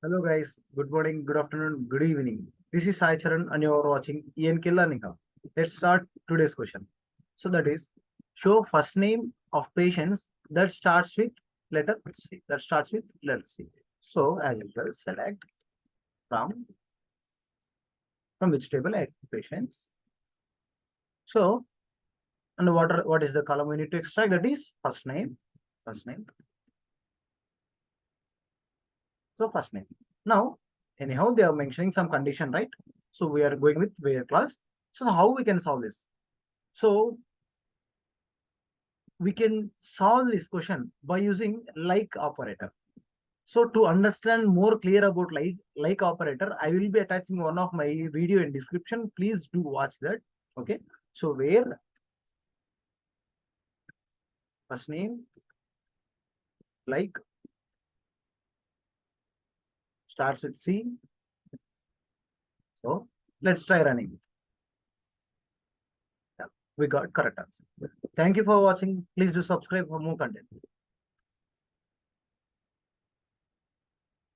Hello guys, good morning, good afternoon, good evening. This is Sai Charan and you are watching ENK Learning Hub. Let's start today's question. So that is, show first name of patients that starts with letter C. That starts with letter C. So as usual, select from which table patients. So and what is the column we need to extract? That is first name. First name. So first name. Now, anyhow, they are mentioning some condition, right? So we are going with where clause. So how we can solve this? So we can solve this question by using like operator. So to understand more clear about like operator, I will be attaching one of my video in description. Please do watch that. Okay. So where first name like starts with C. So let's try running it. Yeah, we got correct answer. Thank you for watching. Please do subscribe for more content.